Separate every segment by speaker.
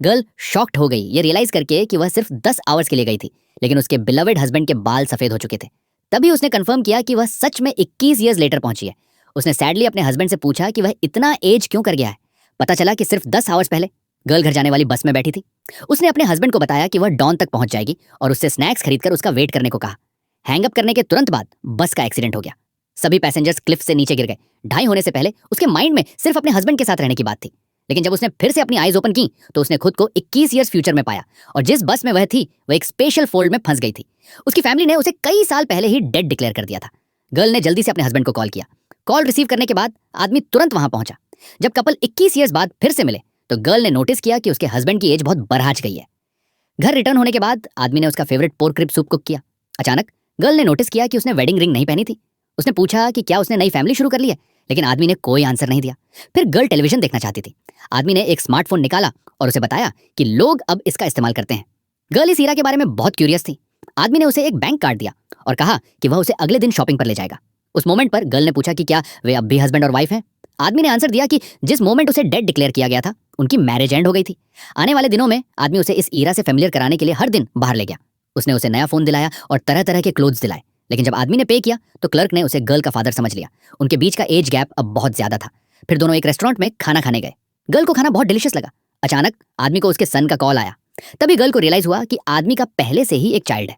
Speaker 1: Girl shocked हो गई ये रियलाइज करके कि वह सिर्फ 10 आवर्स के लिए गई थी, लेकिन उसके बिलवेड हस्बैंड के बाल सफेद हो चुके थे। तभी उसने कंफर्म किया कि वह सच में 21 ईयर्स लेटर पहुंची है। उसने सैडली अपने हस्बैंड से पूछा कि वह इतना एज क्यों कर गया है। पता चला कि सिर्फ 10 आवर्स पहले गर्ल घर जाने वाली बस में बैठी थी। उसने अपने हस्बैंड को बताया कि वह डॉन तक पहुंच जाएगी और उससे स्नैक्स खरीदकर उसका वेट करने को कहा। हैंगअप करने के तुरंत बाद बस का एक्सीडेंट हो गया। सभी पैसेंजर्स क्लिफ से नीचे गिर गए। ढाई होने से पहले उसके माइंड में सिर्फ अपने हस्बैंड के साथ रहने की बात थी, लेकिन जब उसने फिर से अपनी आईज ओपन की तो उसने खुद को 21 ईयर्स फ्यूचर में पाया और जिस बस में वह थी वह एक स्पेशल फोल्ड में फंस गई थी। उसकी फैमिली ने उसे कई साल पहले ही डेड डिक्लेयर कर दिया था। गर्ल ने जल्दी से अपने हस्बैंड को कॉल किया। कॉल रिसीव करने के बाद आदमी तुरंत वहां पहुंचा। जब कपल 21 ईयर्स बाद फिर से मिले तो गर्ल ने नोटिस किया कि उसके हस्बैंड की एज बहुत बढ़ाच गई है। घर रिटर्न होने के बाद आदमी ने उसका favourite pork rib soup cook किया। अचानक गर्ल ने नोटिस किया कि उसने वेडिंग रिंग नहीं पहनी थी। उसने पूछा कि क्या उसने नई फैमिली शुरू कर ली है, लेकिन आदमी ने कोई आंसर नहीं दिया। फिर गर्ल टेलीविजन देखना चाहती थी। आदमी ने एक स्मार्टफोन निकाला और उसे बताया कि लोग अब इसका इस्तेमाल करते हैं। गर्ल इस हीरा के बारे में बहुत क्यूरियस थी। आदमी ने उसे एक बैंक कार्ड दिया और कहा कि वह उसे अगले दिन शॉपिंग पर ले जाएगा। उस मोमेंट पर गर्ल ने पूछा कि क्या वे अब भी हस्बैंड और वाइफ हैं। आदमी ने आंसर दिया कि जिस मोमेंट उसे डेड डिक्लेयर किया गया था उनकी मैरिज एंड हो गई थी। आने वाले दिनों में आदमी उसे इस ईरा से फेमिलियर कराने के लिए हर दिन बाहर ले गया। उसने उसे नया फोन दिलाया और तरह तरह के क्लोथ्स दिलाए, लेकिन जब आदमी ने पे किया तो क्लर्क ने उसे गर्ल का फादर समझ लिया। उनके बीच का एज गैप अब बहुत ज्यादा था। फिर दोनों एक रेस्टोरेंट में खाना खाने गए। गर्ल को खाना बहुत डिलीशियस लगा। अचानक आदमी को उसके सन का कॉल आया। तभी गर्ल को रियलाइज हुआ कि आदमी का पहले से ही एक चाइल्ड है।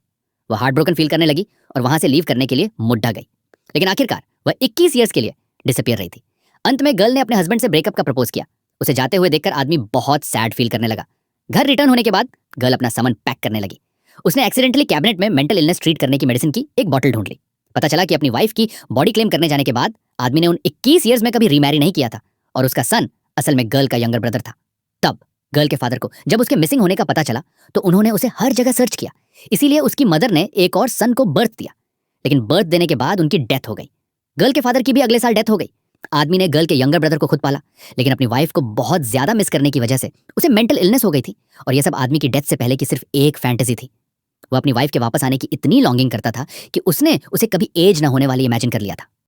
Speaker 1: वह हार्ट ब्रोकन फील करने लगी और वहां से लीव करने के लिए मुड्डा गई, लेकिन आखिरकार वह 21 ईयर्स के लिए डिसअपियर रही थी। अंत में गर्ल ने अपने हस्बैंड से ब्रेकअप का प्रपोज किया। उसे जाते हुए देखकर आदमी बहुत सैड फील करने लगा। घर रिटर्न होने के बाद गर्ल अपना सामान पैक करने लगी। उसने एक्सीडेंटली कैबिनेट में मेंटल इलनेस ट्रीट करने की मेडिसिन की एक बॉटल ढूंढ ली। पता चला कि अपनी वाइफ की बॉडी क्लेम करने जाने के बाद आदमी ने उन 21 ईयर्स में कभी रीमैरी नहीं किया था और उसका सन असल में गर्ल का यंगर ब्रदर था। तब गर्ल के फादर को जब उसके मिसिंग होने का पता चला तो उन्होंने उसे हर जगह सर्च किया। इसीलिए उसकी मदर ने एक और सन को बर्थ दिया, लेकिन बर्थ देने के बाद उनकी डेथ हो गई। गर्ल के फादर की भी अगले साल डेथ हो गई। आदमी ने गर्ल के यंगर ब्रदर को खुद पाला, लेकिन अपनी वाइफ को बहुत ज्यादा मिस करने की वजह से उसे मेंटल इलनेस हो गई थी और यह सब आदमी की डेथ से पहले की सिर्फ एक फैंटेसी थी। वो अपनी वाइफ के वापस आने की इतनी लॉन्गिंग करता था कि उसने उसे कभी एज न होने वाली इमेजिन कर लिया था।